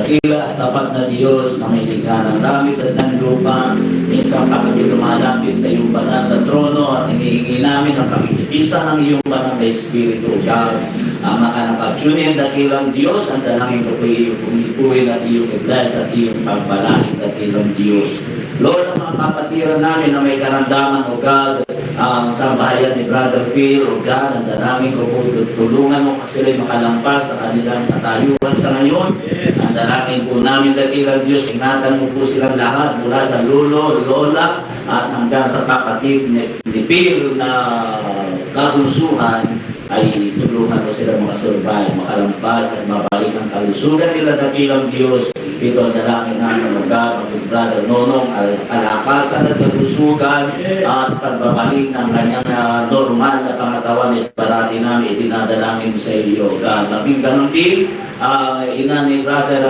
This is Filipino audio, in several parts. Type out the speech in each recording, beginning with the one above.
dakila at tapat na Diyos na may likha ng langit at ng lupa. Minsan kami lumalapit sa iyong banal na trono at hinihingi namin ang pakikipisa ng iyong banal na Espiritu, God. Ang mga nakatune in, dakilang Diyos, ang dalangin ko po iyong pumipuin at iyong i-bless at iyong pagbalangin, dakilang Diyos. Lord, ang mga kapatiran namin na may karamdaman, O God, sa bayan ni Brother Phil, O God, ang dalangin ko po, tulungan mo kasi sila makalampas sa kanilang katayuan sa ngayon. Ang dalangin po namin, dakilang Diyos, ingatan mo po silang lahat mula sa lolo, lola, at hanggang sa kapatid ni Phil na kabunsuhan, ay tulungan mo sila mga survive, makalampas at mabalik ang kalusugan nila, dakilang Diyos. Ito ang dalangin namin ng God, ng Brother Nonong, kalakasan at kalusugan at pagbabalik ng kanyang normal na pangatawan at parati namin itinadalangin sa iyo, God. Kaming ganun din, ina ni Brother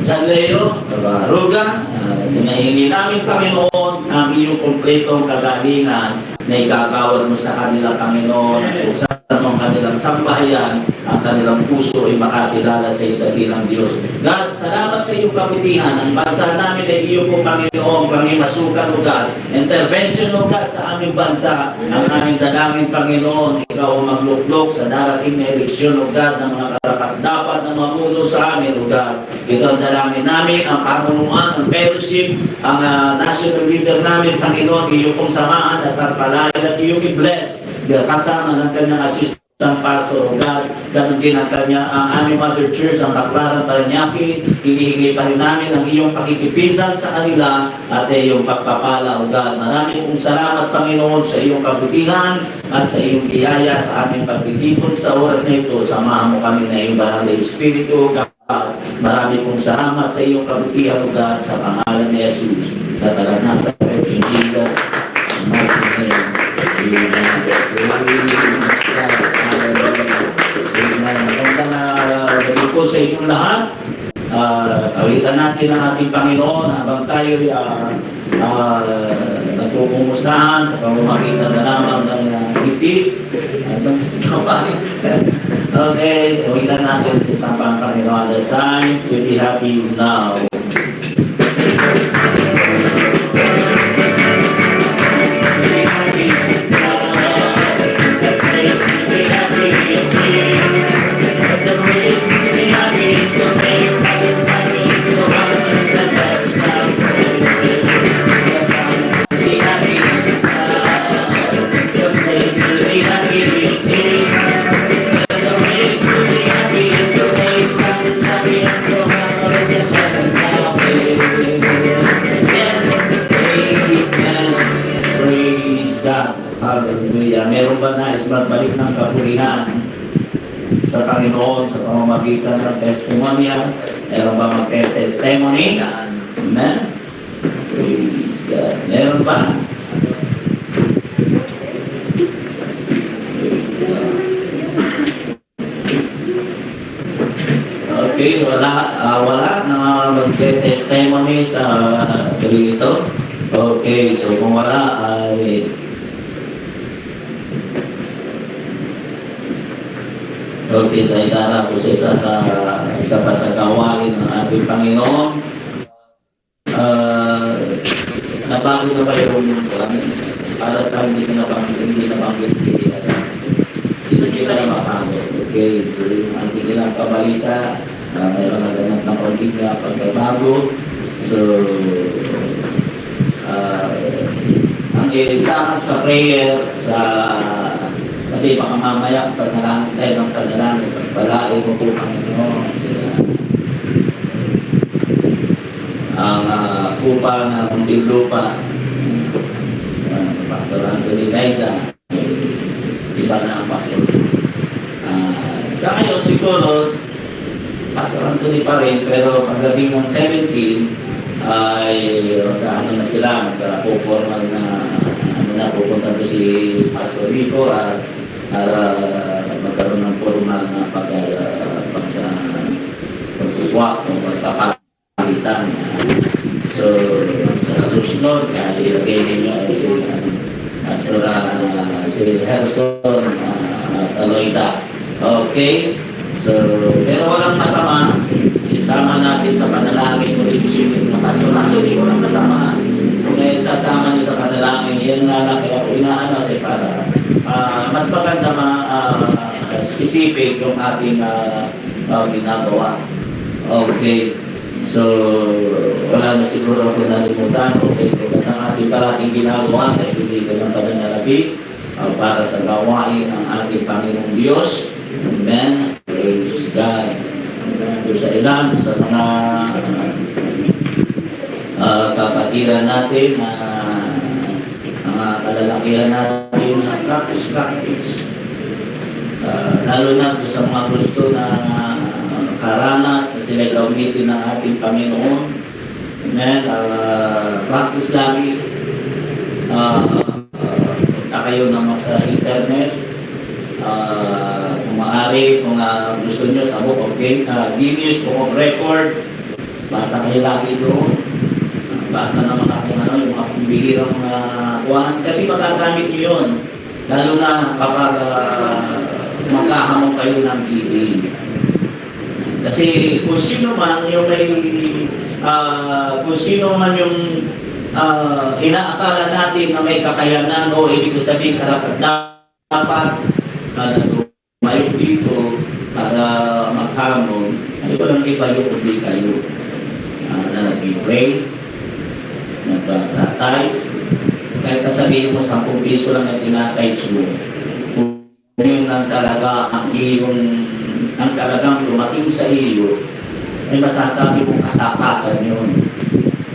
John Leo, Ruga, hinahingi namin, Panginoon, ang iyong kumpletong kagalingan na igagawad mo sa kanila, Panginoon, at kung saan ang kanilang sambahayan, ang kanilang puso ay makakilala sa iyo, dakilang Diyos. God, salamat sa iyong kabutihan. Ang bansa namin ay iyo po, Panginoon, pangimasukan, O God. Intervention, O God, sa aming bansa. Ang aming dalangin, Panginoon, ikaw ang magluklok sa darating na eleksyon, O God, ng mga karapat-dapat na mamuno sa amin, O God. Ito ang dalangin namin, ang pamunuan, ang fellowship, ang national leader namin, Panginoon, iyo pong samahan at pagpalain at iyong i-bless kasama ng kanyang assistant pastor, O God. Ganun din ang aming mother church, ang Baclaran Paranaque. Hinihingi pa rin namin ang iyong pakikipisan sa kanila at iyong pagpapala, O God. Maraming pong salamat, Panginoon, sa iyong kabutihan at sa iyong biyaya sa aming pagtitipon sa oras na ito. Samahan mo kami na iyong banal na Espiritu, O God. Marami pong salamat sa iyong kabutihan, O God, sa pangalan ni Jesus. Tatalanasan in Jesus' mighty name. Magandang gabi po sa inyong lahat. Kawitan natin ang ating Panginoon habang tayo nagkukumustahan sa pamamagitan na lamang ng ngiti. Okay, kawitan natin isang Panginoon. The time to be happy is now. Hallelujah. Meron ba nais magbalik ng kapurihan sa Panginoon sa pamamagitan ng testimonya? Meron ba magte-testimony? Amen? Praise God. Meron ba? Okay, wala na magte-testimony sa gabi ito. Okay, so kung wala ay okay, tayo dara po sa isa pa sa gawain ng ating Panginoon. Nabanggit na ba yung para tayo hindi nabanggit hindi na mabanggit. Okay, so yung ating ilang kabalita, mayroon na ganap ng konting na pagbabago. So, ang isama sa prayer kasi baka mamaya panalangin tayo ng panalangin, pagpalain mo po, Panginoon, ang upa ng munting lupa, Pastor Anthony Gaida, iba na ang pastor. Sa ngayon siguro, Pastor Anthony pa rin, pero pagdating ng 17, ay ano na sila, magkapupormal na pupunta to si Pastor Rico at para magkaroon ng formal na pagsuswak o pagpapalitan. So, sa susunod, ilagay ninyo ay si Herson Aloyda. Okay? So, pero walang masama. Isama natin sa panalangin ulit yung mga pastor. Actually, walang masama. Kung sasama nyo sa panalangin, yan nga lang. Kaya kung inaano kasi para mas maganda specific yung ating ginagawa. Okay. So, wala na siguro ako nalimutan. Okay. Kung ang ating parating ginagawa, ay hindi ko lang pananalabi para sa gawain ng ating Panginoong Diyos. Amen. Praise God. Doon sa ilan, sa mga kapatiran natin, mga kalalakihan natin na practice. Lalo na doon sa mga gusto na karanas na sila gawin ng ating Panginoon. Amen. Practice lagi. Punta kayo naman sa internet. Kung maaari, kung gusto nyo sa Book of Guinness, Book of Record, basa kayo lagi doon. Basa naman ako yung mga bihirang kuhaan. Kasi magagamit nyo yun. Lalo na kapag magkahamong kayo ng giving. Kasi kung sino man yung kung sino man yung inaakala natin na may kakayanan o ibig ko sabihin dapat tumayo dito para maghamon, ay walang iba yung kundi kayo na nag-pray, nag-baptize. Kahit sabihin mo 10 piso lang na tinatides mo, kung yun lang talaga ang talagang dumating sa iyo, ay masasabi mong katapatan yun.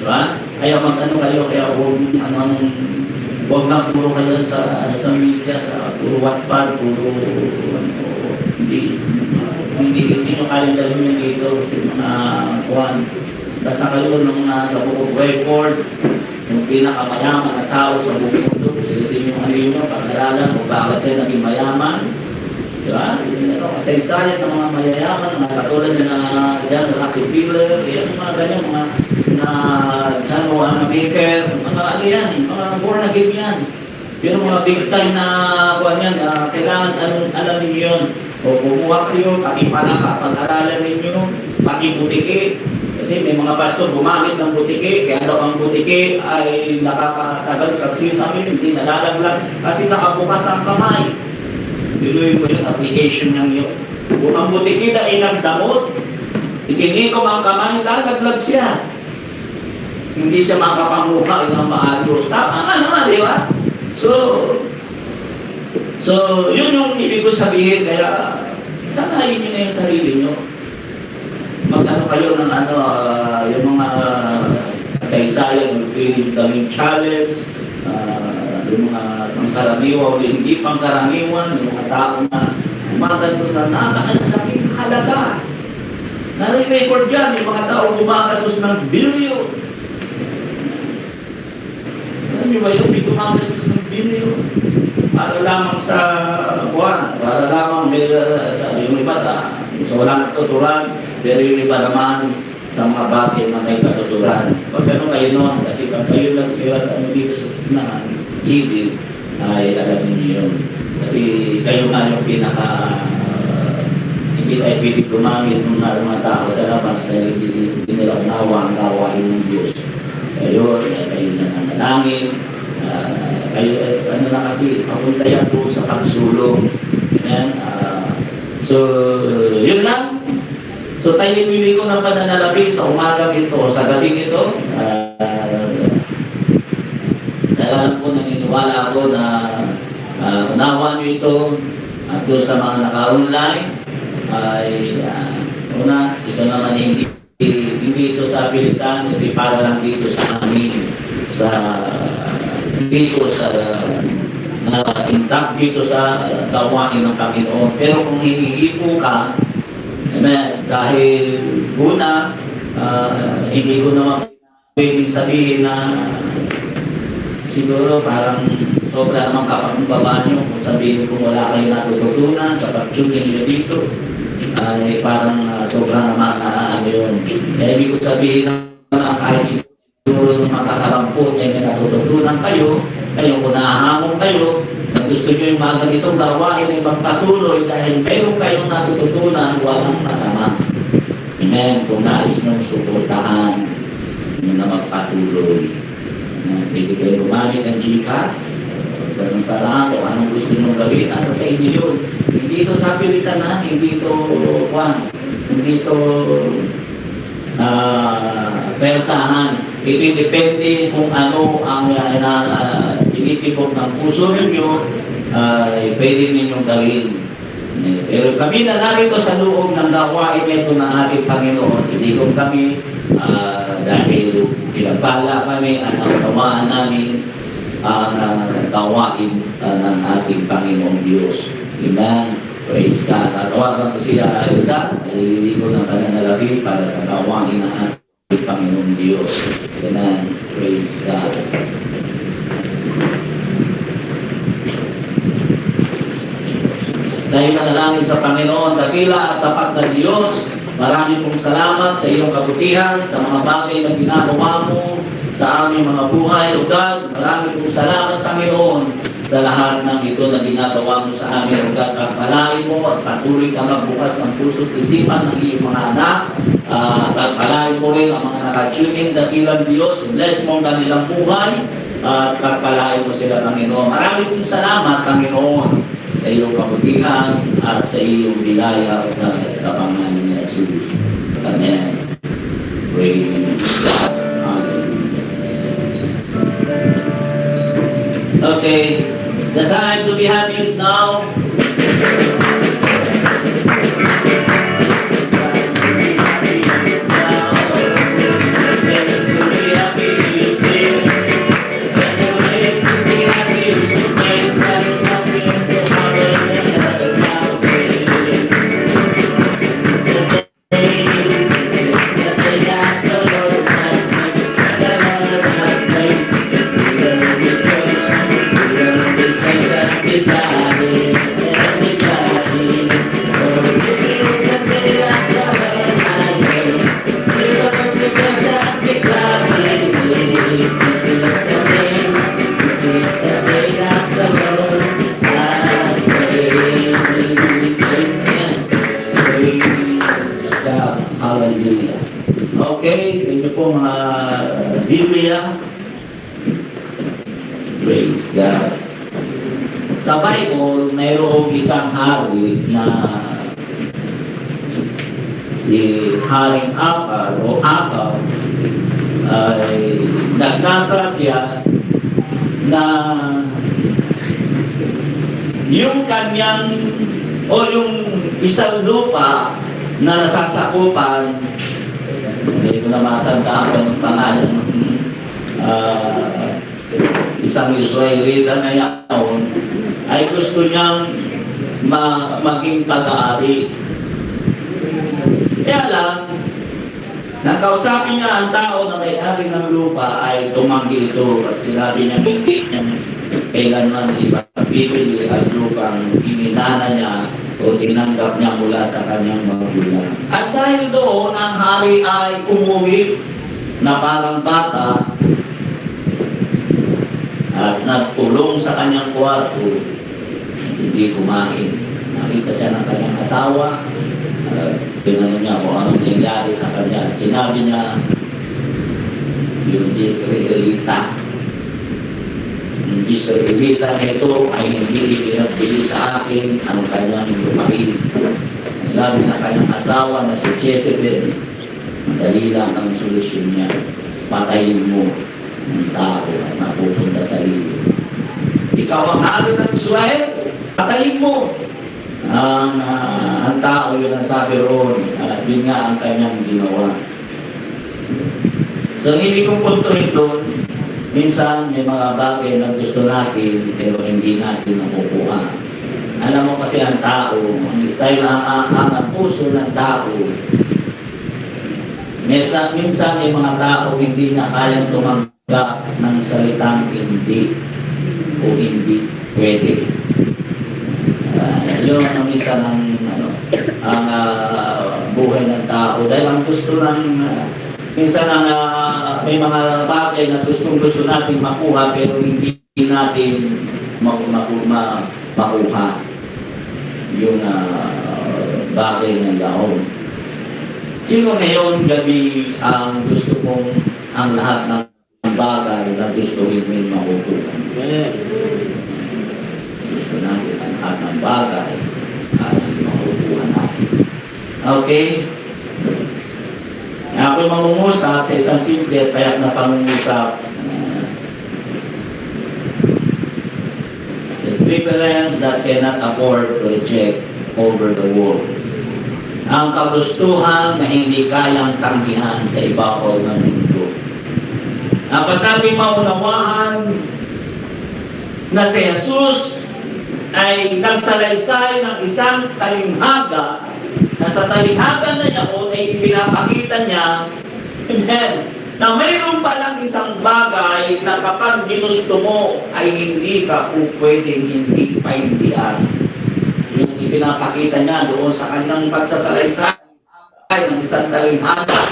Diba? Kaya mag-ano kayo, kaya huwag lang puro kayo sa media, sa puro Wattpad, puro hindi nyo kaya dalhin nyo dito, mga kuhan. Basta kayo ng sa Book of Record, yung pinakamayaman na tao sa buong mundo, hindi nyo nyo pag-aralan kung bakit siya naging mayaman. Diba? Kasaysayan ng mga mayayaman, mga katulad na John Rockefeller, yan mga ganyan, mga John Wanamaker, mga ano yan, mga born again yan. Pero mga big time na kuhan yan, kailangan alam ninyo yun. O kumuha kayo, pakipalaka, pag-aralan ninyo, pakibutiki. Kasi may mga pastor gumamit ng butiki, kaya daw ang butiki ay nakakatagal sa amin, hindi nalalaglag kasi nakabukas ang kamay. Diluin mo yung application ng yun. Kung ang butiki na inagdamot, itinikom ang kamay, lalaglag siya. Hindi siya makapanguha ng maayos. Tama nga naman, di ba? So, yun yung ibig ko sabihin, kaya sanayin nyo na yung sarili nyo. Mag-ano kayo ng yung mga kasaysayan, yung feeling daming challenge, yung mga pangkaraniwan, hindi pangkaraniwan, yung mga tao na gumagastos na napakalaking halaga. Nare-record yan, yung mga tao gumagastos ng billion. Alam nyo ba yun? May gumagastos ng billion. Para lamang sa buwan, para lamang yung iba sa walang katuturan, pero yung iba naman sa mga bagay na may katuturan. Pag ano kayo noon, kasi pag kayo lang dito sa unahan, TV, ay alam niyo yun. Kasi kayo nga yung hindi tayo pwede gumamit ng mga tao sa labas dahil hindi nila unawa ang gawain ng Diyos. Kayo na nanalangin, kayo, ano na kasi, papunta yan doon sa pagsulong. Ayan, so, yun lang. So, tayo pili ko ng pananalapi sa umagang ito, sa gabing ito. Alam ko, naniniwala ako na unawa nyo ito at doon sa mga naka-online ay una, ito naman hindi ito sa pilitan, hindi para lang dito sa amin, dito sa intact dito sa gawain ng Panginoon. Pero kung hihipo ka, dahil una, hindi ko naman pwedeng sabihin na siguro parang sobra naman kapagbaba nyo kung sabihin kung wala kayo natututunan sa pag-tuning nyo dito, ay parang sobra naman ano yun. Kaya ibig ko sabihin na kahit siguro makakarampot ay may natututunan kayo, kung nahahamon kayo, gusto nyo yung mga ganitong gawain ay magpatuloy dahil meron kayong natututunan, walang masama. Amen. Kung nais nyo suportahan, nyo na magpatuloy. Pwede kayo lumamit ng GCash. Ganun pa lang, kung anong gusto nyo gawin, nasa sa inyo yun. Hindi ito sa pilitan na, hindi ito, hindi ito persahan. Ito depende kung ano ang tinitipog ng puso ninyo, pwede ninyong gawin. Pero kami na narito sa loob ng gawain ito ng ating Panginoon, hindi kung kami dahil pinagpala kami at nautamaan namin ang gawain ng ating Panginoong Diyos. Amen. Praise God. Natawagan ko siya, Hilda, nalilili ko ng pananalapi para sa gawain ng ating Panginoong Diyos. Amen. Praise God. Dahil manalangin sa Panginoon, dakila at tapat na Diyos, maraming pong salamat sa iyong kabutihan, sa mga bagay na ginagawa mo sa aming mga buhay, O God. Maraming pong salamat, Panginoon, sa lahat ng ito na ginagawa mo sa amin, O God. Pagpalain mo at patuloy ka magbukas ng puso at isipan ng iyong mga anak. Pagpalain mo rin ang mga nakatuning, dakilang Diyos. Bless mo ang kanilang buhay at pagpalain mo sila, Panginoon. Maraming pong salamat, Panginoon, sa iyong kabutihan at sa iyong biyaya, O God, sa pangalan ni Jesus. Amen. Praise God. Okay, the time to be happy is now. Okay, sa inyo po mga Biblia. Praise God. Sa Bible, mayroong isang hari na si Haring Akar o Akar ay nagnasa siya na yung kanyang o yung isang lupa na nasasakupan, hindi ko na matandaan ko ng pangalan ng isang Israelita na yaon, ay gusto niyang maging pag-aari. Kaya lang, nakausapin niya ang tao na may-ari ng lupa ay tumanggi ito at sinabi niya hindi niya kailanman ipapibili ang lupang iminana niya o tinanggap niya mula sa kanyang magulang. At dahil doon, ang hari ay umuwi na parang bata at nagpulong sa kanyang kwarto, hindi kumain. Nakita siya ng kanyang asawa, tinanong niya kung anong nangyari sa kanya. At sinabi niya, yung Israelita na ito ay hindi ipinagbili sa akin ang kanyang lupain. Sabi ng kanyang asawa na si Jezebel, madali lang ang solusyon niya. Patayin mo ng tao at napupunta sa iyo. Ikaw ang hari ng Israel, patayin mo. Ang tao yun ang sabi roon, yun nga ang kanyang ginawa. So, hindi kong puntuin doon, minsan may mga bagay na gusto natin pero hindi natin makukuha. Alam mo kasi ang tao, ang style ang puso ng tao. Minsan may mga tao hindi na kayang tumanggap ng salitang hindi o hindi pwede. Yun ang isa ng ang buhay ng tao. Dahil ang gusto ng minsan may mga bagay na gusto natin makuha pero hindi natin makuha yung bagay ng yaon. Sino ngayon gabi ang gusto mong ang lahat ng bagay na gusto mo makukuha? Gusto natin ang lahat ng bagay ay makukuha natin. Okay? Ako'y mangungusap sa isang simple at payak na pangungusap. The preference that cannot afford to reject over the world. Ang kagustuhan na hindi kayang tanggihan sa ibabaw ng mundo. Dapat natin maunawaan na si Jesus ay nagsalaysay ng isang talinghaga na sa talinghaga na yaon ay pinapakita niya, amen, na mayroon palang isang bagay na kapag ginusto mo ay hindi ka po pwedeng hindi paindihan. Yung ipinapakita niya doon sa kanyang pagsasalaysay ng isang talinghaga.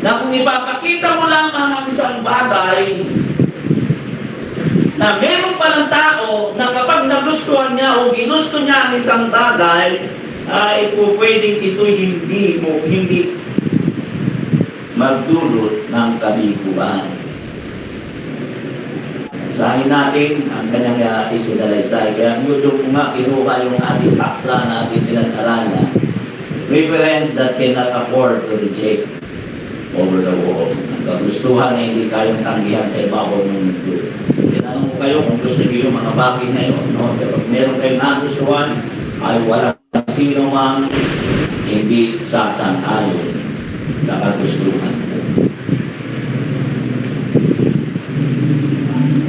Na kung ipapakita mo lamang ang isang bagay, na meron palang tao na kapag nagustuhan niya o ginusto niya ang isang bagay, ay po pwedeng ito'y hindi magdulot ng kabiguan. Sahin natin ang kanyang isinalaysay. Kaya gusto ko nga kinuha yung ating paksa na ating pinag-aralan. Preference that cannot afford to reject over the world. Ang kagustuhan na hindi kayang tanggihan sa ibabaw ng mundo. Tinanong ko kayo kung gusto niyo yung mga bagay na yun. No? Kapag meron kayong nagustuhan, ay walang sino mang hindi sasang-ayon sa kagustuhan mo.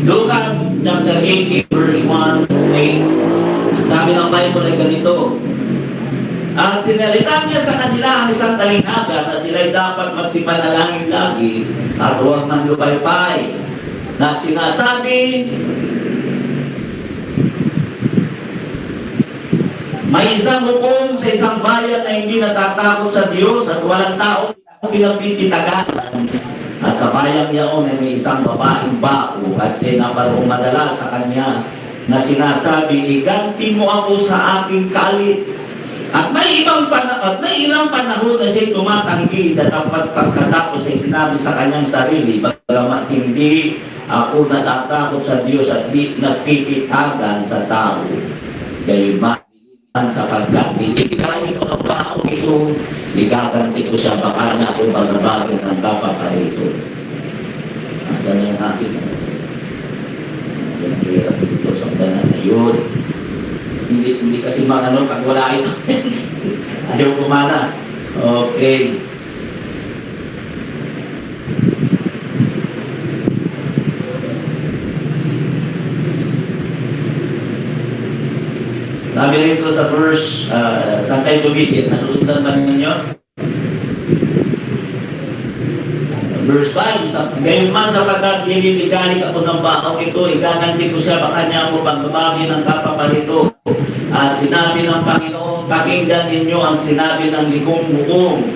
Lucas chapter 18 verse 1 to 8. Ang sabi ng Bible ay ganito. At sinalita niya sa kanila ang isang talinghaga na sila'y dapat magsipanalangin lagi at huwag manlupaypay, na sinasabi, may isang hukom sa isang bayan na hindi natatakot sa Diyos at walang tao pinagpipitagalan. At sa bayang yaon ay may isang babaeng bako at sinaparong madalas sa kanya na sinasabi, iganti mo ako sa aking kalit. At may ilang panahon na siya tumatanggi na dapat pagkatapos ay sinabi sa kanyang sarili, bagamat hindi ako natatakot sa Diyos at di nagpipitagan sa tao. Gayunman sapagkat pinigay ko ang baong ito, igaganti ko siya, baka na ako bagabagin ng kapaparito. Nasa na yung akin? Yung hirap dito sa banat na yun. Hindi kasi mga ano, pag wala ito, ayaw kumana. Okay. Sabi rito sa verse, saan kayo tumigit? Nasusundan ba ninyo? Verse 5, gayon man sapagkat nililigalig ako ng baong ito, igaganti ko siya, baka niya ako pagbabagi ng kapapalito. At sinabi ng Panginoon, pakinggan ninyo ang sinabi ng ligong-bugong.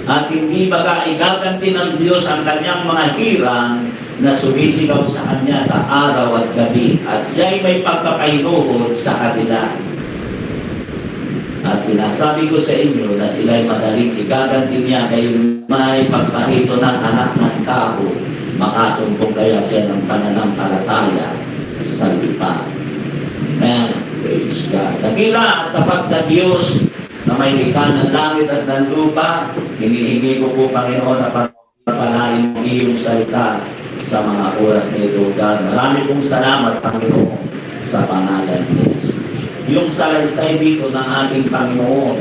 At hindi baga igaganti ng Diyos ang kanyang mga hirang na sumisigaw sa kanya sa araw at gabi. At siya'y may pagpapainuhod sa kanila. At sinasabi ko sa inyo na sila'y madaling igaganti niya kayo may pagparito ng anak ng tao, makasumpong kaya siya ng pananampalataya sa lupa. Amen. Praise God. Dakila at tapat na Diyos na may likha ng langit at ng lupa, hinihingi ko po, Panginoon, na pagpapalain ng iyong salita sa mga oras na ito, God. Marami pong salamat, Panginoon, sa pangalan ni Jesus. Yung salaysay dito ng ating Panginoon,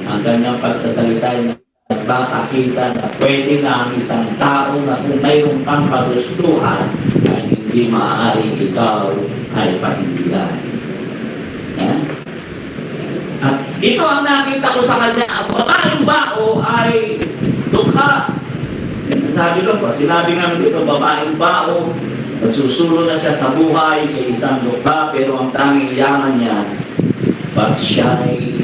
ang kanyang pagsasalita ay nagpapakita na pwede na ang isang tao na kung mayroong kang pagustuhan ay hindi maaaring ikaw ay pahindihan. Yan. At ito ang nakita ko sa kanya, ang babaeng bao ay dukha. Sabi ko, sinabi nga dito, babaeng bao, nagsusulo na siya sa buhay sa isang dukha, pero ang tanging yaman niya, pag siya'y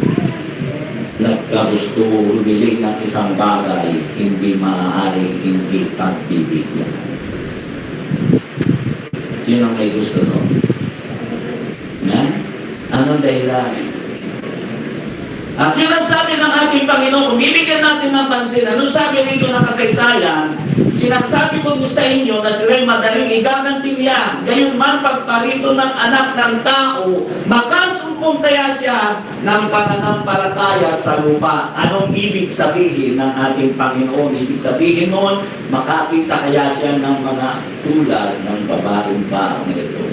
nagkagusto bumili ng isang bagay, hindi maaaring hindi pagbibigyan. Sino may gusto no? Anong dahilan? At yun ang sabi ng ating Panginoon, kung bibigyan natin ng pansin, anong sabi rito ng kasaysayan? Sinasabi ko sa inyo na sila'y madaling igagantinya. Gayon man pagparito ng anak ng tao, magkasumpong kaya siya ng pananampalataya sa lupa. Anong ibig sabihin ng ating Panginoon? Ibig sabihin noon, makakita kaya siya ng mga tulad ng babaeng bao na ito.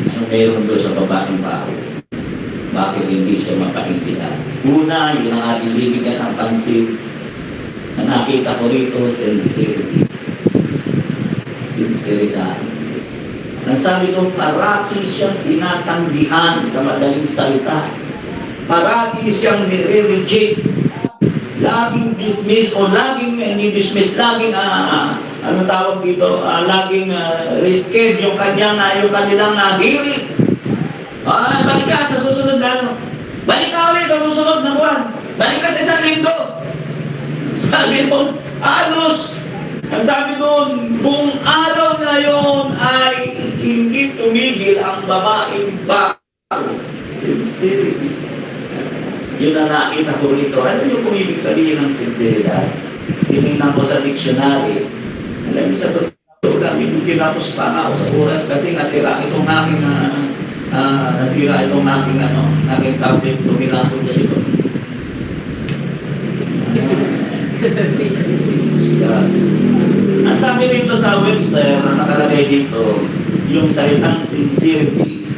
Ano meron doon sa babaeng bao? Bakit hindi siya mapaintindihan? Una, yun ang ating bibigyan ng pansin. Na nakita ko rito, sincerity. Sinceridad. Ang sabi ko, parati siyang tinatanggihan sa madaling salita. Parati siyang nire-reject. Laging dismiss o laging ni-dismiss, laging, ano tawag dito, laging risked yung kanilang hearing. Balik ka sa susunod na ano. Balik ka ulit sa susunod na buwan. Balik ka sa isang linggo. Sabi doon, alos. Ang sabi doon, buong araw na yun ay hindi tumigil ang babaeng bao. Sincerity. Yun na nakita ko rito. Ano yung kumibig sabihin ng sinceridad? Tinignan ko sa dictionary. Alam niyo sa totoo lang, hindi tinapos pa nga ako sa oras kasi nasira itong aking aking tablet, tumilapon kasi ito. Ang sabi dito sa Webster na nakalagay dito, yung salitang sincerity,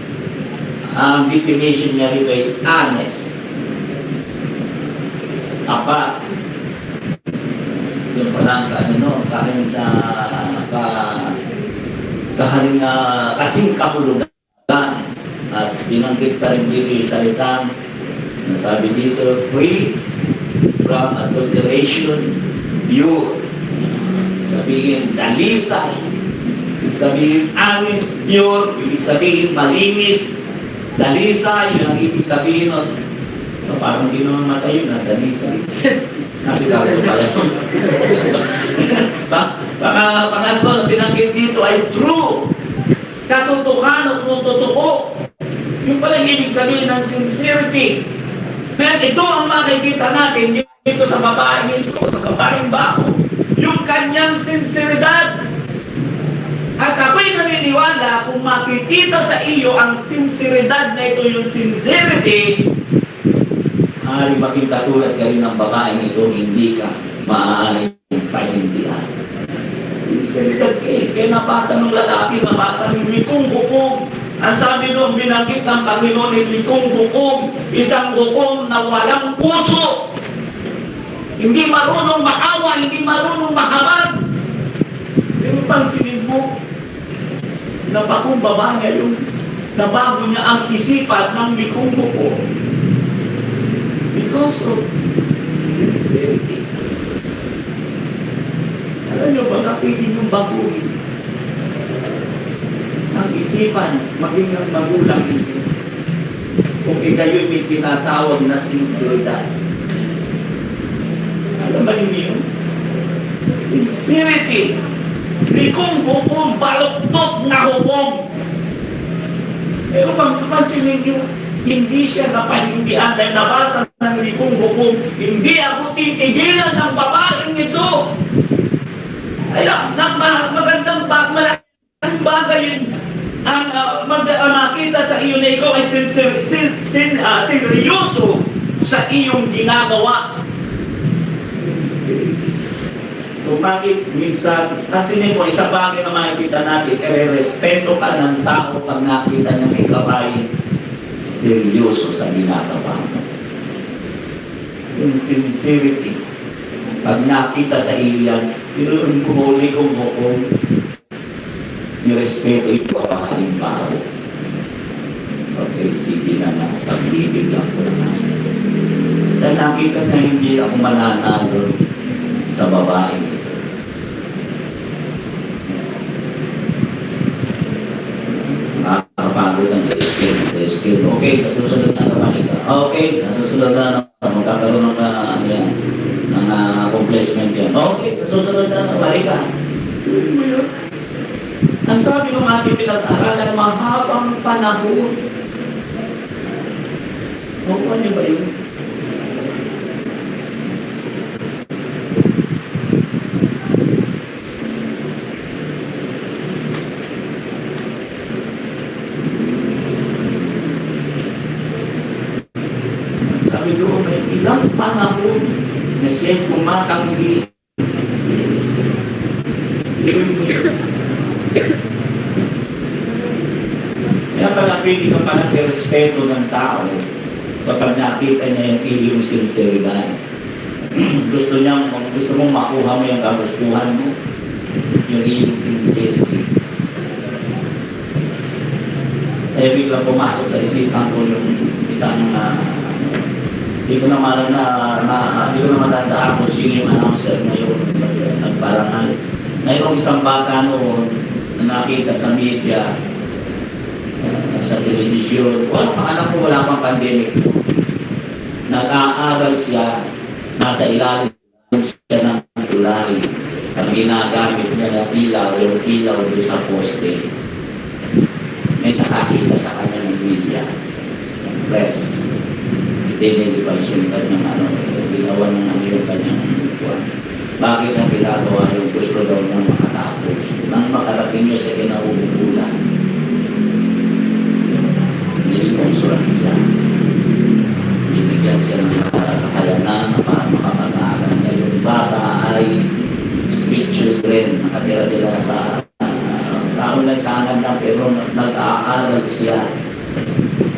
ang definition niya rito ay honest, tapat. Yung parang kasing kahulugan. At binanggit pa rin dito yung salitang sabi dito, free from adulteration, pure. Sabihin, dalisay. Ibig sabihin, honest, pure. Ibig sabihin, malinis. Dalisay, yun ang ibig sabihin nun. Parang di naman matay yun, dalisay. Nasigaro pala yun. Pangatlo na binanggit dito ay true. Katotohanan kung totoo. Yung pala yung ibig sabihin ng sincerity. Kaya ito ang makikita natin dito sa babaeng ito, sa babaeng bao. Yung kanyang sinceridad. At ako'y naniniwala kung makikita sa iyo ang sinceridad na ito, yung sincerity, maaaring maging katulad ka rin ng babaeng ito, hindi ka maaaring pahindihan. Sinceridad kaya nabasa ng lalaki, nabasa ng litong hukom. Ang sabi doon, binanggit ng Panginoon ay litong hukom, isang hukom na walang puso. Hindi marunong maawa, hindi marunong mahamad. Pero pansinin mo, napakumbaba niya yung nabago niya ang isipan ng likong hukom. Because of sincerity. Alam niyo ba na pwede niyong baguhin ang isipan, maging ng magulang ninyo kung ikayo'y may tinatawag na sinceridad. Alam ba ninyo? Sincerity. Likong hukom, baluktot na hukom. Pero pagpapansinin niyo, hindi siya napahindihan dahil nabasa ng likong hukom. Hindi ako titigilan ng babaeng ito. Ay, magandang bagay yun. Ang makita sa iyo na ikaw ay seryoso sa iyong ginagawa. Kung bakit minsan, pansinin mo, isang bagay na makikita natin, respeto ka ng tao pag nakita niya ikaw ay seryoso sa ginagawa mo. Yung sincerity, pag nakita sa iyo yan, pero yung huli kong hukom, nirespeto yung babaeng bao. Okay, sige na na, pagbibigyan ko na nasa. Dahil nakita na hindi ako mananalo sa babaeng ito. Nakakapagod ang escape. Okay, sa susunod na naman ito. Okay, sa susunod na magkakaroon ng complacement yan. Okay, sa susunod na naman ito. Ang sabi ng ating pinag-aralan, mahabang panahon. Nakuha niyo ba yun? Sabi doon, may ilang panahon na siya'y tumatanggi. Kaya pala pwede ka palang irespeto ng tao kapag nakita niya yung iyong sinseridad. gusto mong makuha mo yung kagustuhan mo, yung iyong sincerity. Kaya biglang pumasok sa isipan ko yung isang hindi ko na matandaan kung sino yung announcer na yun, nagparangal. Mayroong isang bata noon na nakita sa media, sa telebisyon, alam ko wala pang pandemic. Nag-aaral siya, nasa ilalim siya ng tulay. Ang ginagamit niya na ilaw, yung ilaw doon sa poste. May nakakita sa kanya ng media, ng press. Identify yung kanyang ginawa ng yung kanyang buwan. Bakit ang ginagawa yung gusto daw niyang makatapos? Nang makarating niya sa kinauubulan, disconsolate siya. Binigyan siya ng kahayanan para makapag-aaral na yung bata ay street children. Nakatira sila sa taon na sana na pero nag-aaral siya.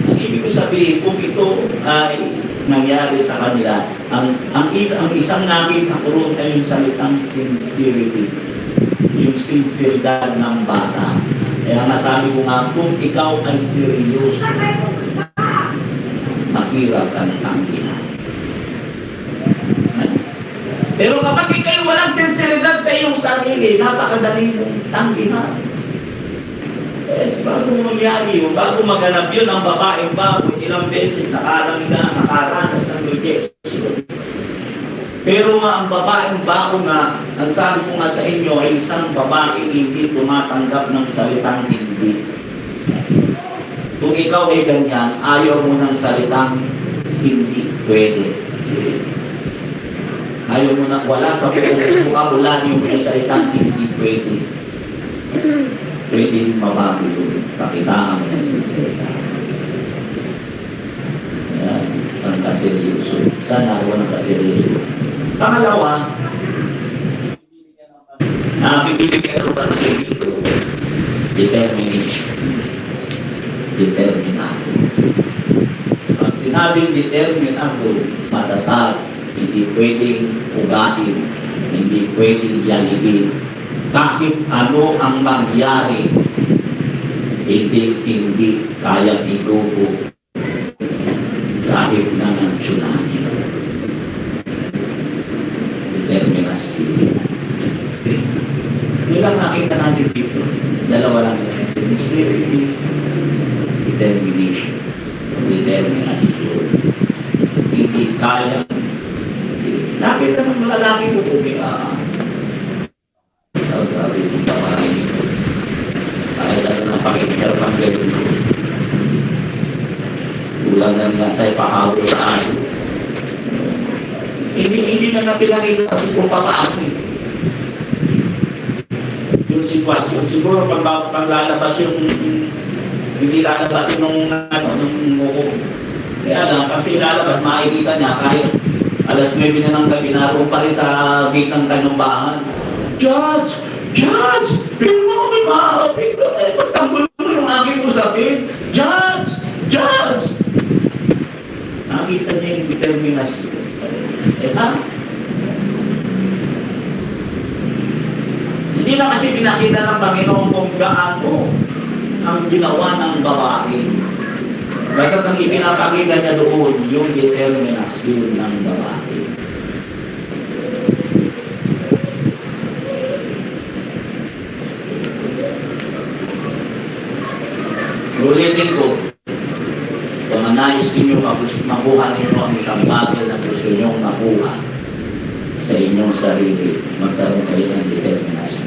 Ang ibig sabihin, kung ito ay nangyari sa kanila, ang isang nakita ko roon ay yung salitang sincerity. Yung sinceridad ng bata. Kaya nasabi ko nga, kung ikaw ay seryoso, mahirap kang tanggihan. Pero kapag ikaw walang sinceridad sa iyong sarili, napakadali mong tanggihan. Yes, bago mangyari yun, bago maganap yun ang babaeng baboy, ilang beses nakaranas ng rejection. Pero nga ang babaeng bago nga, ang sabi ko nga sa inyo ay isang babaeng hindi tumatanggap ng salitang hindi. Kung ikaw ay ganyan, ayaw mo ng salitang hindi pwede. Ayaw mo na wala sa buong vocabulary yung salitang hindi pwede. Pwede mabago yun. Pakitaan mo ng sinceridad. Yan. Saan ka seryoso? Saan ako ng kaseryoso? Pangalawa, bibigyan ng pansin dito, determination. Determinado. Pag sinabing determinado, matatag, hindi pwedeng ugain, hindi pwedeng yaligin. Kahit ano ang mangyari, hindi kayang igugo kahit na ng tsunami. Determinasyon. Yun lang nakita natin dito. Dalawa lang yan. Sincerity, determination. Determinasyon. Hindi kayang. Nakita ng malalaki mo kung sabi kong babae nito. Kahit ano ng pakikita pang gano'n ko. Kulang na nga tayo pahawag sa aso. Hindi na napilangin kasi kung paano. Yung sitwasyon. Siguro pag lalabas yung hindi lalabas nung muko. Kaya lang, pag lalabas, makikita niya kahit alas 9 na ng gabi, naroon pa rin sa gate ng kanyang bahan. Judge! Judge! Pero mo kami maapit ko. Pagtanggol mo yung aking usapin. Judge! Judge! Nakita niya yung determinasyon. Hindi na kasi pinakita ng Panginoon kung gaano ang ginawa ng babae. Basta ang ipinapakita niya doon, yung determinasyon ng babae. Ulitin ko, kung nais ninyo makuha ninyo ang isang bagay na gusto niyo makuha sa inyong sarili, magkaroon kayo ng determinasyon.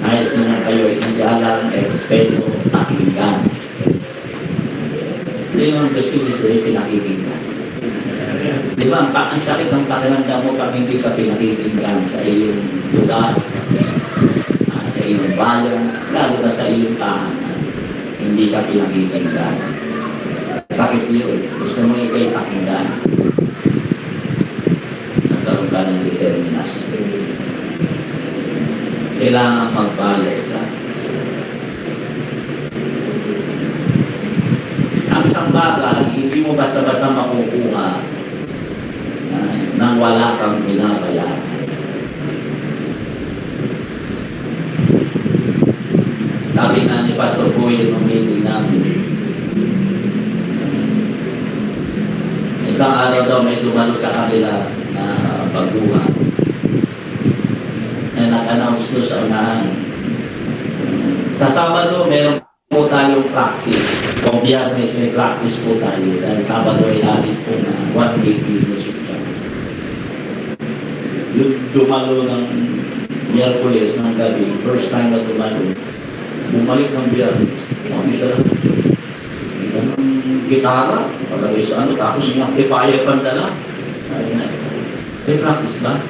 Nais naman kayo ay igalang, respeto, pakinggan. Sino ang gusto nyo sa'yo pinakikinggan? Di ba, ang sakit ng pakiramdam mo pag hindi ka pinakikinggan sa iyong lugar, sa iyong bayan, lalo na sa iyong tahanan. Hindi ka pinakikinggan. Sakit yun. Gusto mo ikay pakinggan. Nagkaroon ka ng determinasyon. Kailangan magbayad ka. Ang isang bagay, hindi mo basta-basta makukuha nang wala kang binabayaran. Sabi nga ni Pastor Boy nung meeting namin, isang araw daw may dumalo sa kanila na baguhan na nag-announce doon sa unahan. Sa Sabado, meron po tayong practice. Kung Biyernes, may practice po tayo. Dahil Sabado ay namin po na 1 day music jam. Yung dumalo ng Miyerkules ng gabi, first time na dumalo, bumalik ng Biyernes. May ganang gitara, palagay sa ano, tapos yung amplifier pandala. May practice ba?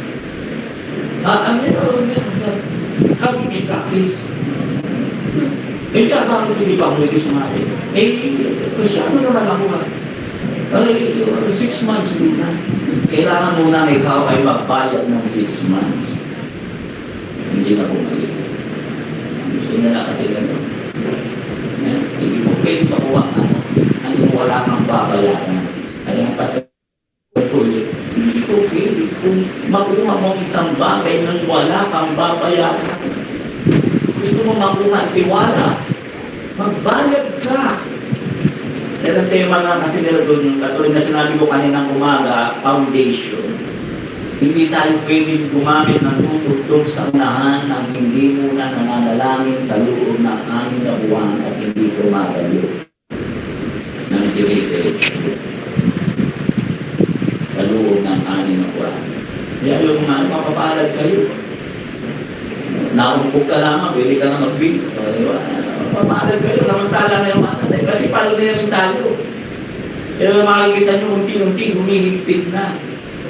Meron. Kami may practice. Bakit hindi pa ako nag-isumali? Kristyano naman ako nga. 6 months muna. Kailangan muna ikaw ay magbayad ng 6 months. Hindi na bumalik. Gusto niya na kasi gano'n. Hindi mo pwede makuha ang wala kang babayaran. Kaya nga pa sa tuloy, hindi ko pwede kung makuha mo isang bagay nang wala kang babayaran. Gusto mo makuha ang tiwala, magbayad ka. Pero ang tema nga kasi nila doon, katulad na sinabi ko kaninang umaga, foundation. Hindi tayo pwedeng gumamit ng tutugtog sa unahan ng hindi muna nananalangin sa loob ng 6 na buwan at hindi tumatayo ng dire-diretso sa loob ng 6 na buwan. Kaya yung mapapalad kayo. Naumpog ka lamang, pwede ka na mag-bills. Mapapalad kayo, samantala na yung mga kasi palo na rin tayo. Pero makikita nyo, unti-unti, humihigpit na.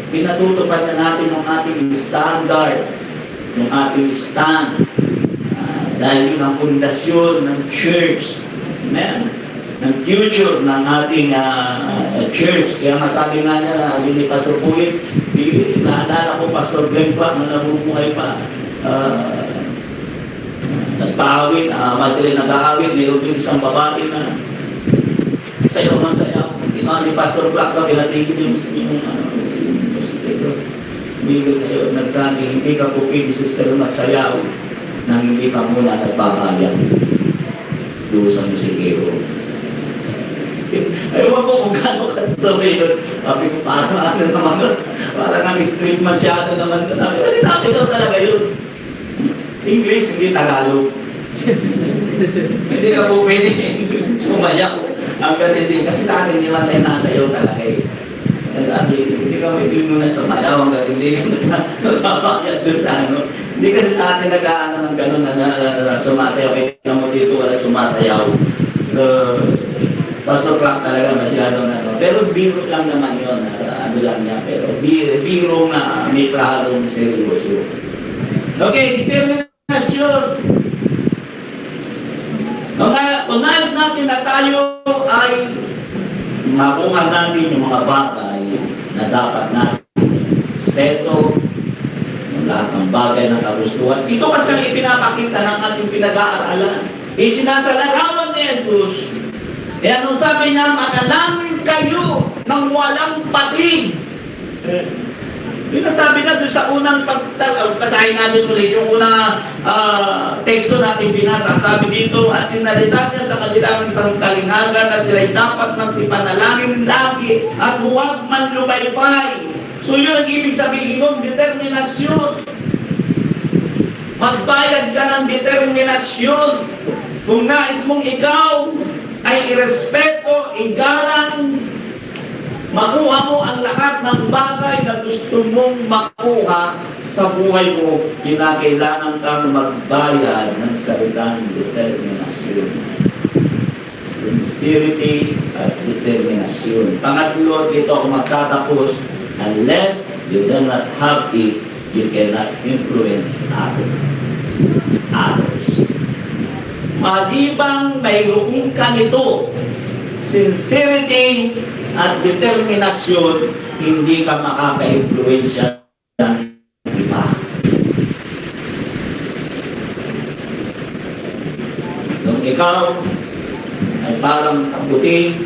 Pinatutupad na natin ang ating standard, yung ating stand. Dahil yun ang pundasyon ng church. Amen? Ng future ng ating church. Kaya masabi nga niya, sabi ni Pastor Puyin, naalala ko Pastor Glenn pa, na nabubuhay pa. Nagpaawit, sila nag-aawit, mayroon yung isang babae na sayaw ng sayaw. Ni Pastor Black ka, pinatigil yung Miguel kayo, nagsabi, hindi ka po pwede sister magsayaw nang hindi ka muna nagbabayad doon sa musikero. Ewan ko kung gano'n ka totoo yun. Sabi ko, parang ang street masyado naman doon. Kasi natin doon talaga yun. English, hindi Tagalog. Hindi ka po pwede sumayaw. Hanggang hindi. Kasi sa akin, hindi man tayo nasayaw talaga eh. Hindi ka pwede mo na sumayaw hanggang hindi nagpapakyan doon sa ano. Hindi kasi sa atin nag-aano ng gano'n na sumasayaw. Kaya mo dito wala sumasayaw. So, Pastor Clark talaga masyado na to. Pero biro lang naman yun. Ano lang niya. Pero biro na may kahalong seryoso. Okay, determinasyon. Unayos natin na tayo ay makuha natin yung mga bagay na dapat natin. Respeto, yung lahat ng bagay na kagustuhan. Ito kasi ang ipinapakita ng ating pinag-aaralan. Sinasalarawan ni Jesus. Kaya nung sabi niya, manalangin kayo ng walang pating. Yung nasabi na doon sa unang pagtasahin namin ulit, yung unang teksto natin binasa, sabi dito, at sinalita niya sa kanilang isang talinghaga na sila'y dapat magsipanalangin lagi at huwag manlubaypay. So yun ang ibig sabihin ng determinasyon. Magbayad ka ng determinasyon. Kung nais mong ikaw ay irespeto, igalang, makuha mo ang lahat ng bagay na gusto mong makuha sa buhay mo, kinakailangan kang magbayad ng salitang determinasyon. Sincerity at determinasyon. Pangatlo, dito ako magtatapos, unless you do not have it, you cannot influence others. Malibang mayroong ka nito, sincerity at determinasyon, hindi ka makaka-influensya ng iba. Nung ikaw ay parang kabuti,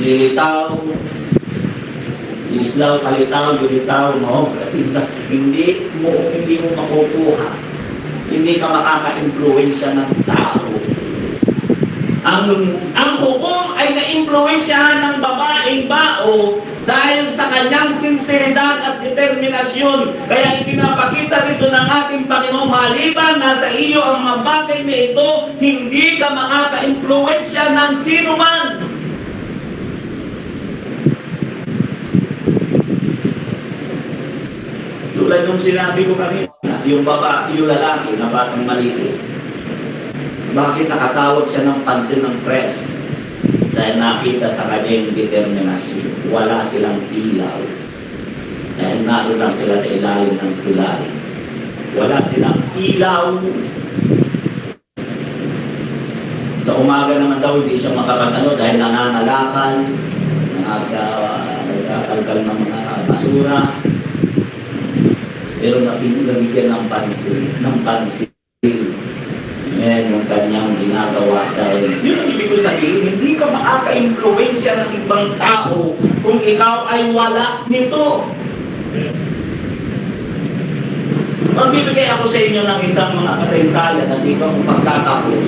lilitaw, islaw, kalitaw, lilitaw mo, hindi mo makukuha. Hindi ka makaka-influensya ng tao. Ang hukom ay na-influensyahan ng babaeng bao dahil sa kanyang sinseridad at determinasyon. Kaya ipinapakita rito ng ating Panginoon, maliban na sa iyo ang mga bagay na ito, hindi ka makaka-influensya ng sino man. Tulad nung sinabi ko kanina, yung lalaki na batang maliit, bakit nakatawag siya ng pansin ng press? Dahil nakita sa kanyang determinasyon. Wala silang ilaw. Dahil naroon lang sila sa ilalim ng tulay. Wala silang ilaw. Sa umaga naman daw, hindi siya makapag-ano dahil nangangalakal, nagkakalkal ng mga basura. Pero nabigyan ng pansin. Yan yung kanyang ginagawa dahil yun ang ibig sabihin, hindi ka makaka-influensya ng ibang tao kung ikaw ay wala nito. Magbibigay ako sa inyo ng isang mga kasaysayan na dito kung pagtatapos.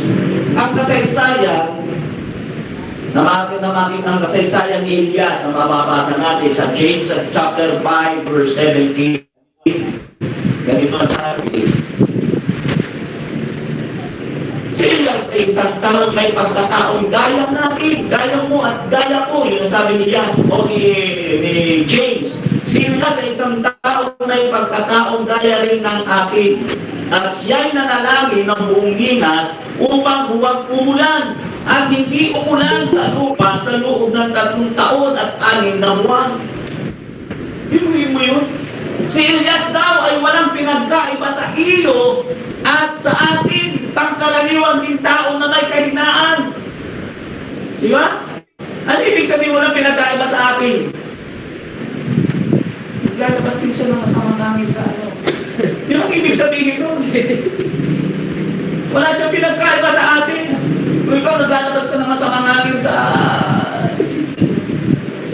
Ang kasaysayan, namakit ang kasaysayan ni Elias na mababasa natin sa James chapter 5 verse 17. Ganito ang sabi, si Elias ay isang taong may pagkataong gaya natin, gaya mo at gaya ko, yun ang sabi ni Elias o ni James. Si Elias ay isang taong may pagkataong gaya rin ng akin, at siya'y nanalangin ng buong Ginas upang huwag umulan, at hindi umulan sa lupa sa loob ng 3 taon at 6 na buwan. Pinuhin mo yun? Si Elias daw ay walang pinagkaiba sa iyo at sa atin, pangkalaliwang din tao na may kahinaan. Di ba? Ano ibig sabihin walang pinagkaiba sa atin? Naglalabas din siya ng masamang langit sa ano. Yun ang ibig sabihin nun. Wala siyang pinagkaiba sa atin. Kung ikaw naglalabas ka ng masamang langit sa...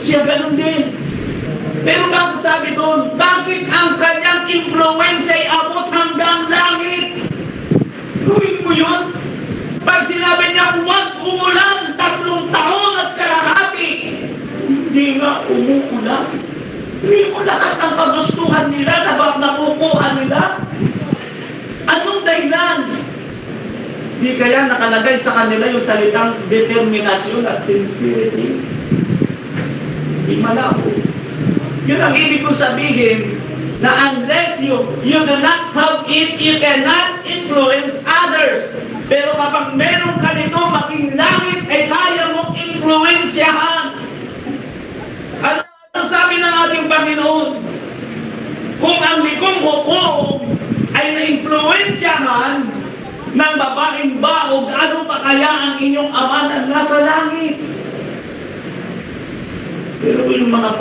siya ganun din. Pero bakit sabi doon, bakit ang kanyang influensya ay abot hanggang langit? Gawin mo yun? Pag sinabi niya, huwag umulan 3 taon at kalahati, hindi nga umuulan. Hindi mo lahat ang kagustuhan nila na nakukuha nila. Anong dahilan? Di kaya nakalagay sa kanila yung salitang determinasyon at sincerity? Di malabo. Yun ang ibig ko sabihin na unless you do not have it, you cannot influence others. Pero kapag meron ka nito, maging langit ay kaya mong influensyahan. Ano sabi ng ating Panginoon? Kung ang likong hukom ay na-influensyahan ng babaeng baog, ano pa kaya ang inyong ama na nasa langit? Pero yung mga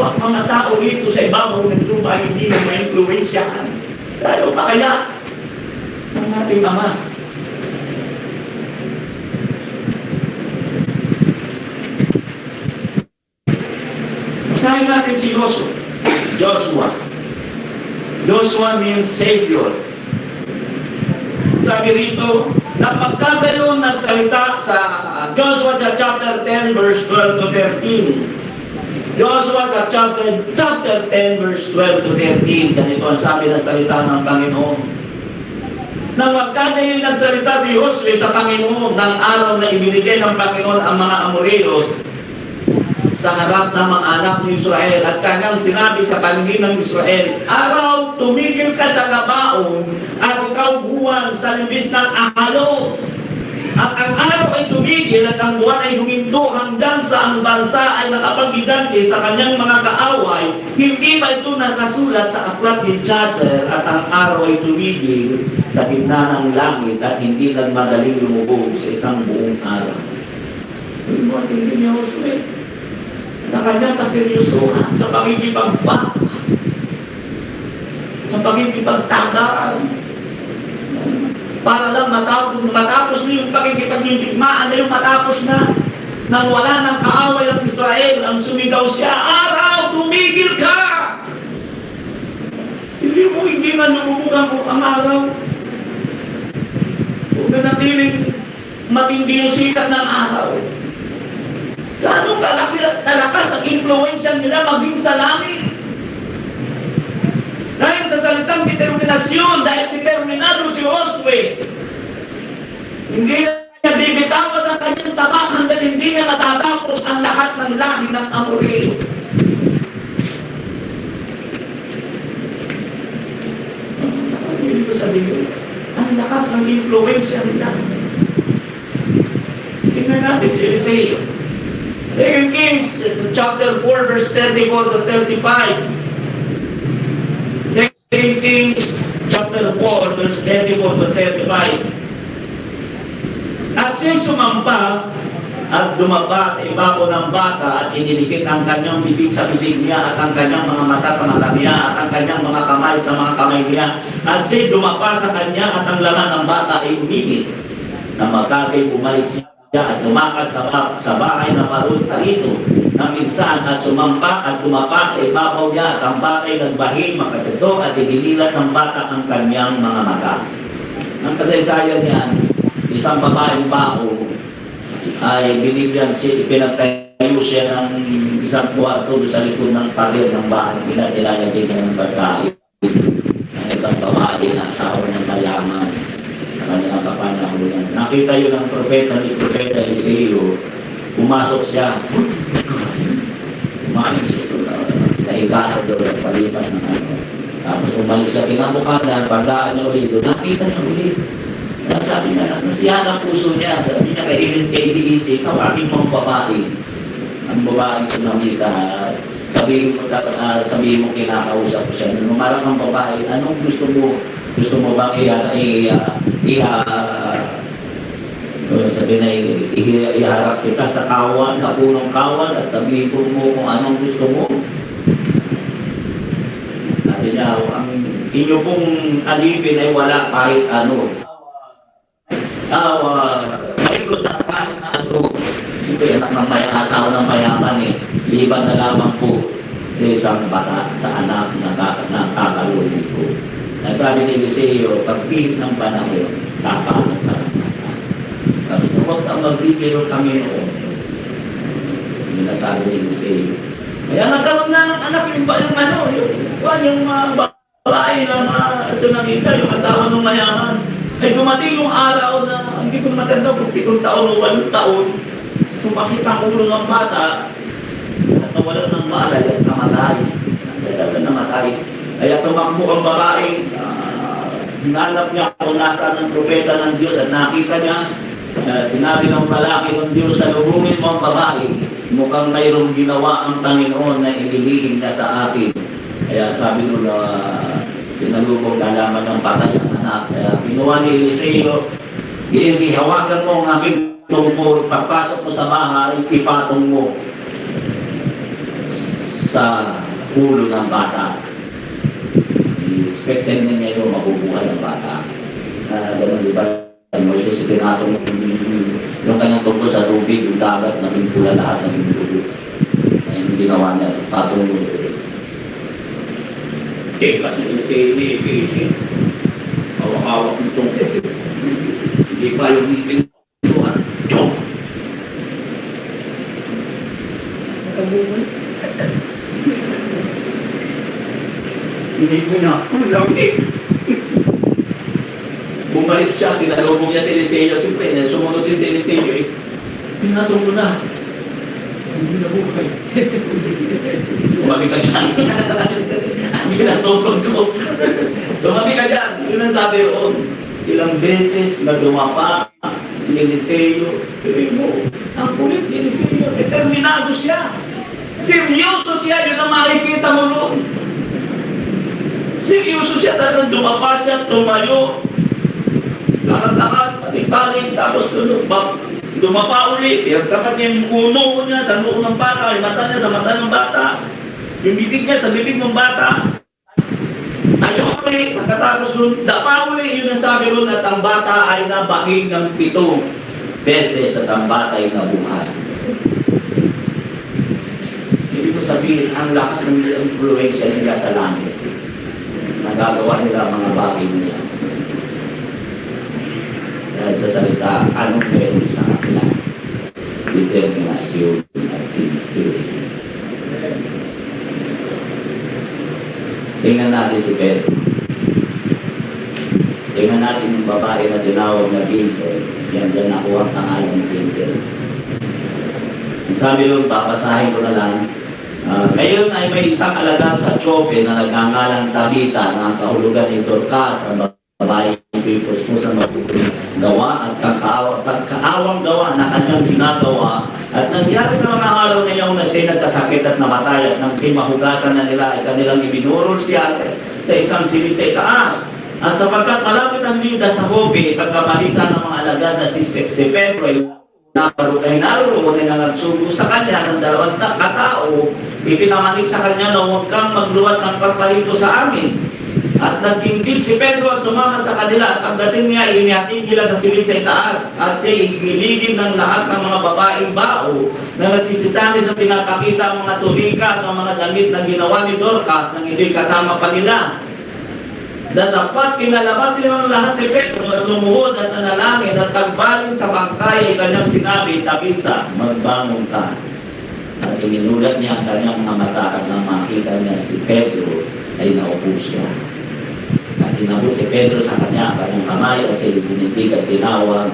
tao rito sa ibabaw ng lupa hindi na ma-influensyahan. Lalo pa kaya ng ating ama. Basahin natin si Joshua. Joshua means Savior. Sabi rito, napagkagayon ng salita sa Joshua sa chapter 10 verse 12 to 13. Joshua sa chapter 10 verse 12 to 13. Ganito ang sabi ng salita ng Panginoon. Nang magkagayon nagsalita si Josue sa Panginoon ng araw na ibinigay ng Panginoon ang mga Amoreos sa harap ng mga anak ni Israel at kanyang sinabi sa kaninang Israel, araw, tumigil ka sa Gabaon at ikaw buwan sa libis ng Ahalot. At ang araw ay tumigil at ang buwan ay huminto hanggang sa ang bansa ay nakapagigante sa kanyang mga kaaway. Hindi ba ito nakasulat sa aklat ni Chasser at ang araw ay tumigil sa gitna ng langit at hindi lang madaling lumubog sa isang buong araw? Yung mga tingin ni Josue sa kanyang kaseryosohan, sa pagkikipagpaka, sa pagkikipagtagaan, para lang matapos na yung pakikipagdigmaan na yung matapos na nang wala ng kaaway ng Israel, ang sumigaw siya, araw, tumigil ka! Hindi man lumubog ang araw. Huwag na natiling matindi yung sikat ng araw. Ganong kalakas ang influensya nila maging sa langit. Dahil sa salitang determinasyon, dahil determinado si Josue, hindi niya bibitawan ang kanyang tabak hanggang hindi niya natatapos ang lahat ng lahi ng Amoreo. Hindi ko sabihin, ang lakas ng influensya nila. Tingnan natin si Eliseo. 2 Kings, chapter 4, verse 34 to 35. 2 Kings chapter 4, verse 34 to 35. At siya sumampa at dumaba sa ibabaw ng bata at inilikit ang kanyang bibig sa bibig niya at ang kanyang mga mata sa mata niya at ang kanyang mga kamay sa mga kamay niya. At siya dumaba sa kanya at ang laman ng bata ay umigit. Na magkagay bumalik siya at lumakad sa bahay na parun talito na minsan at sumampa at dumapa sa ibabaw niya at ang bata'y nagbahing makatuto at iginilat ng bata ang kanyang mga mata. Ang kasaysayan niyan, isang babaeng bao ay binigyan siya, ipinagtayo siya ng isang kwarto sa likod ng parir ng bahay, nilalagay niya ng pagkain ng isang babae na asawa ng mayaman sa kanyang kapanahunan. Nakita yun ng propeta ni Propeta Eliseo. Pumasok siya, umalis ito na, nahiga sa doon, palipas ng ano. Tapos umalis siya, kinabukasan, pagdaan niya ulit, nakita niya ulit. Sabi niya, nasiyahan ang puso niya, sabi niya kay Iisip, tawagin mo ang babae. Ang babae sumamita, sabihin mo kinakausap ko siya. Numarang ang babae, anong gusto mo? Gusto mo bang sabi na iharap kita sa kawan, sa punong kawan at sabihin mo kung anong gusto mo. Sabi niya, ang inyo pong alipin ay wala kahit ano. Maikot na kahit na ano. Siyempre, anak ng asawa ng mayaman liban na lamang po sa isang bata, sa anak na kakalulog ko. Sabi ni Eliseo, pagpihit ng panahon, kakalog ka ng bata. Sabi niya, huwag kang magbibiro kami noon. Yung nasabi ni Eliseo. Kaya nagkaroon na ng anak yung babae na sunamita, yung asawa ng mayaman. Ay dumating yung araw na, hindi ko matanda kung 7 taon o 8 taon, sumakit ang ulo ng bata, at nawalan ng malay at namatay. Namatay. Kaya tumakbo ang babae, hinanap niya kung nasaan ang propeta ng Diyos at nakita niya, sinabi ng malaki ng Diyos, salubungin mo ang babae, mukhang mayroong ginawa ang Panginoon na inilihim niya sa akin. Kaya sabi doon, sinalubong nalaman ng patay ang anak. Kaya ginawa ni Eliseo, hawakan mo ang aking tungkol, pagpasok mo sa bahay, ipatong mo sa ulo ng bata. Expected na niya yung mabubuhay ang bata. Ganun, di ba? Moises, pinatong yung kanyang tungkol sa tubig, yung dagat, naging pula lahat, naging dugo. Yung ginawa niya, patong mo. Kasi kasi hawak-hawak nitong hindi pa yung pintuan. Chok! Hindi ko na, lamig. Bumalik siya, sinalubong niya si Eliseo. Siyempre, sumunod din si Eliseo Pinatong mo na. hindi na buhay. Tumabi ka dyan. Ang ginatutod ko. Tumabi ka dyan. Yun ang sabi roon. Ilang beses na dumapa si Eliseo. Sabi mo, ang kulit ni Eliseo, determinado siya. Seryoso siya, yun ang makikita mo roon. Seryoso siya, talagang dumapa siya, tumayo. Lakad-lakad, balik-balik, tapos dumapa ulit. Tapat niya yung uno niya sa noo ng bata, yung mata niya sa mata ng bata, yung bibig niya sa bibig ng bata. Ayaw ulit, pagkatapos nun, dapa ulit, yun ang sabi nun, at ang bata ay nabahing ng 7 beses at ang bata ay nabuhay. Ibig ko sabihin, ang lakas ng influensya nila sa langit. Nagagawa nila mga bagay nila. Dahil sa salita, anong meron sa kanila? Determinasyon at sincerity. Tingnan natin si Pedro. Tingnan natin yung babae na tinawag na Ginsel. Yan dyan nakuha ang pangalan ni Ginsel. Sabi nun, papasahin ko na lang. Ngayon ay may isang alagang sa Chope na nagngangalang Tabita na ang kahulugan ni Dorcas, ang babae Pipos mo sa gawa at pagkaawang gawa na kanyang ginagawa. At nangyari na mga araw na yun na siya nagkasakit at namatay at nang siya mahugasan na nila ay kanilang ibinurol siya sa isang silid sa itaas. At sapagkat malapit ang lida sa Jope, pagkabalita ng mga alagad na si Pedro ay naroon ay nagsugo sa kanya ng 2 katao, ipinamanik sa kanya na huwag kang magluwat ng pagpalito sa amin. At nagtindig si Pedro at sumama sa kanila at pagdating niya, inihatid nila sa silid sa itaas at siya hiniligin ng lahat ng mga babaeng bao na nagsisitani sa pinapakita ang mga tulika at ang mga damit na ginawa ni Dorcas nang hindi kasama pa nila. Datapat pinalabas nila ng lahat ni Pedro at lumuhod at nanalangin at pagbaling sa bangkay ay kanyang sinabi, Tabita, magbangon ka. At iminulat niya ang kanyang mga mata at nang makita niya si Pedro ay naupo siya. At inabot ni Pedro sa kanya ang kanyang kamay at siya itinitid at tinawag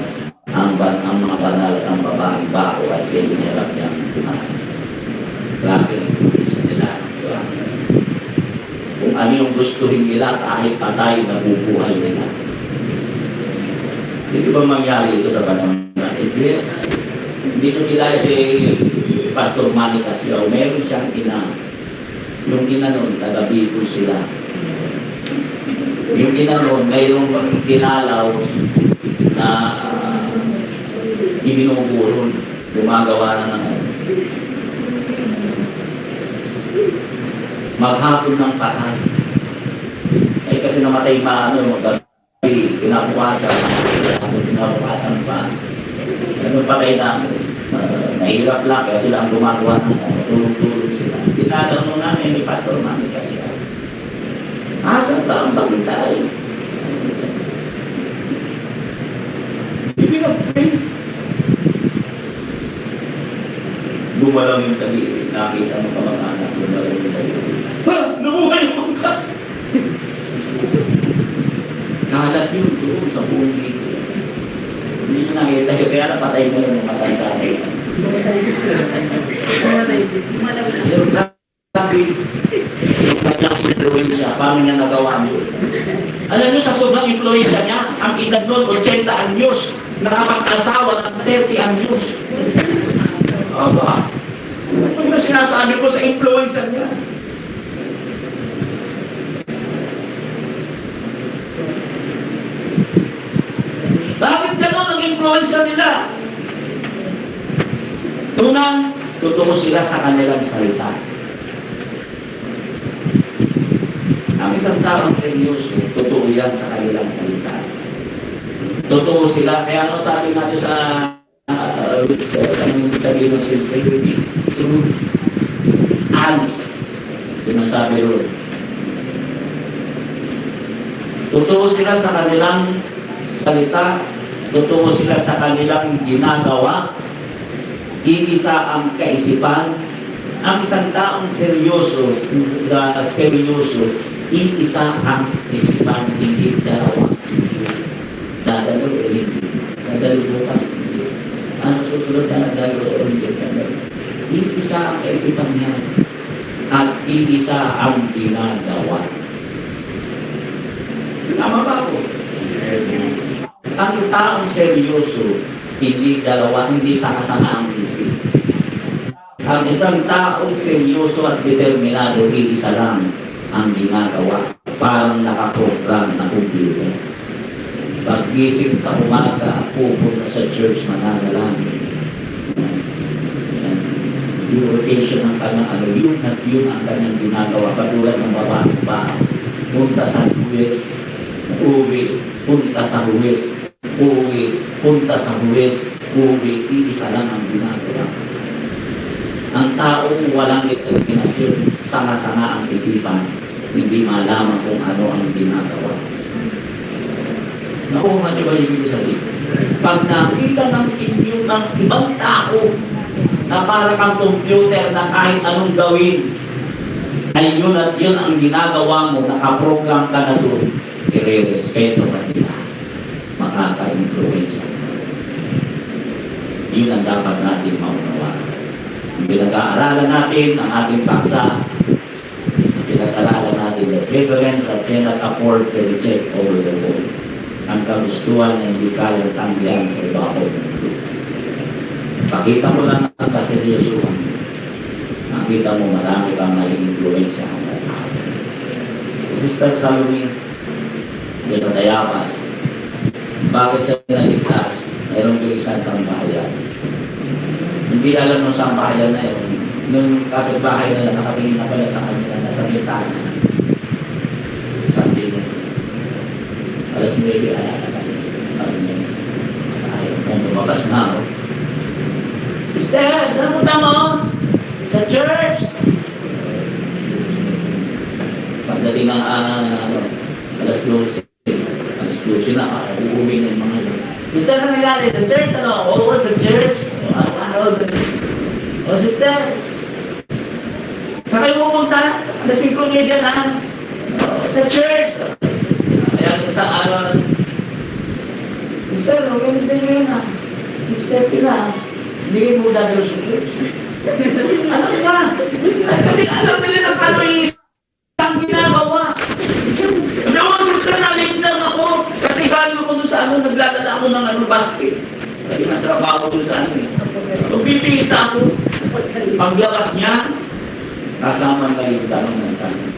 ang mga banal at ang babaeng bao at siya inirap niyang kumain. Grabe, isa nila. Kung ano yung gustuhin nila, kahit patay, nabubuhay nila. Hindi ba mangyari ito sa panahon natin? Yes. Hindi ko kilala si Pastor Manny Casiao. Meron siyang ina. Yung ina nun, taga-Bicol sila. Yung ina nun, mayroong kinalaw na ibinuburon. Gumagawa na ng maghapon ng patay. Eh kasi namatay magabi, pinabukasan pa. Ano patay namin? Nahirap lang kasi sila ang gumagawa ng tulog-tulog sila. Tinalaw mo namin ni Pastor Manny kasi asan ba ang bangkay? Ibinagpay. Lumalang yung tagiri. Nakita mo kamag-anak, lumalang yung tagiri. Ha! Nabuhay yung bangkay! Kalat yun doon sa buong dito. Hindi nyo nakita yun, kaya napatay mo yung matanda na yun. Pero grabe, yung kanyang influensya, paano niya nagawa yun? Alam nyo, sa sobrang influensya niya, ang edad nun, 80 anyos, nakapag-asawa ng 30 anyos. Aba, ano na sinasabi ko sa influensya niya? Bakit gano'n ang influensya nila? Unang, totoo sila sa kanilang salita. Ang isang taong seryoso, totoo yan sa kanilang salita. Totoo sila. Kaya ano sabi natin sa sabihin ng sincerity, true, honest. Yun ang sabi ron. Totoo sila sa kanilang salita, totoo sila sa kanilang ginagawa, iisa ang kaisipan. Ang isang taong seryoso, iisa ang isipan, hindi dalawang isip. Dadalo o hindi. Dadalo bukas, hindi. Ang susunod na nagdalo o hindi. Iisa ang kaisipan niya. At iisa ang ginagawa. Tama ba ako? Ang taong seryoso, hindi dalawa, hindi sama-sama ang isip. Ang isang taong seryoso at determinado, iisa lang ang ginagawa. Parang nakaprogram na computer. Pag-gising sa umaga, pupunta sa church, mananalangin. Yung rotation ng kanyang yun ang kanyang ginagawa. Katulad ng babaeng bahay. Punta sa Huwes, uwi, punta sa Huwes, uwi, punta sa Huwes, uwi, iisa lang ang ginagawa. Ang taong walang determinasyon, sanga-sanga ang isipan, hindi malaman kung ano ang ginagawa. Nakuha niyo ba yung ibig sabihin? Pag nakita ng ibang tao na para kang computer na kahit anong gawin, ay yun at yun ang ginagawa mo, nakaprogram ka na doon, i-respeto ka nila, makaka-influensya. Yun ang dapat natin maunawaan. Pinag-aaralan natin ang ating paksa, pinag-aaralan natin the prevalence that cannot afford to reject over the world. Ang kagustuhan na hindi kayang tanggihan sa ibabaw ng mundo. Pakita mo lang ang kaseryosuhan. Makita mo marami kang mai-influensya ang tao. Si Sister Salome, diyan sa Dayapas, bakit siya naligtas? Mayroon ko isang sambahayan. Hindi alam ng sambahayan na yun. Nung kapitbahay nila, nakatingin na pala sa kanila, nasa bintana. Sabi niya, alas 9, alala kasi. Ayaw kong lumabas na. Sister, saan punta mo? Sa church? Pagdating ng alas 12 na, uuwi na yung mga yun. Sister, saan nilali? Sa church? Ano? Oo, sa church. O, sister, saan kayo pupunta? Alas 5:30 na. Sa church. Kaya kung sa araw, sister, Wednesday ngayon na. 6:30 na. Hindi kayo mo dadalo sa church. Alam ka? Kasi alam nila na paano isang ginagawa. Naman, sister, na-late lang ako. Kasi galing ako doon sa naglalala ako ng basket. Kasi natrabaho ko doon sa bibihis na ako. Paglabas niya, kasama na yung tanong ng tanong.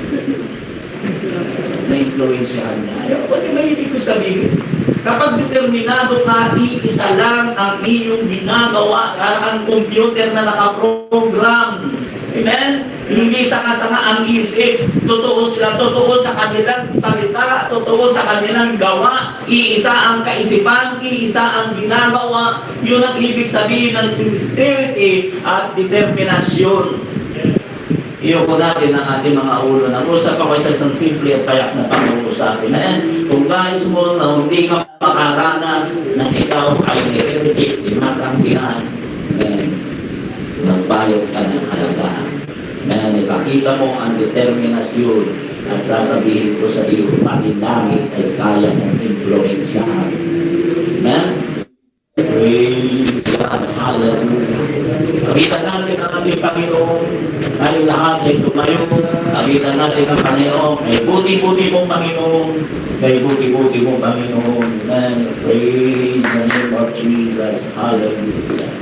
Na-influensyahan niya. Ayaw, pwede ba ibig ko sabihin? Kapag determinado ka, iisa lang ang iyong ginagawa. Ang computer na nakaprogram. Amen? Hindi sanga-sanga ang isip. Totoo sila, totoo sa kanilang salita, totoo sa kanilang gawa. Iisa ang kaisipan, iisa ang ginagawa. Yun ang ibig sabihin ng sincerity at determinasyon. Iyoko natin ang ating mga ulo. Nag-usap ako sa isang simple at payak na pag-uusapin. Kung guys mo na hindi ka makaranas na ikaw ay nire-reject, matanggihan, magbayad ka ng halaga. Ipakita mo ang determinasyon at sasabihin ko sa iyo, pati langit ay kaya mong influensyahan. Amen? Praise God. Hallelujah. Pakita natin ang ating Panginoon. Tayo lahat ay tumayo. Pakita natin ang Panginoon. Kay buti-buti mong Panginoon. Kay buti-buti mong Panginoon. Amen. Praise the name of Jesus. Hallelujah.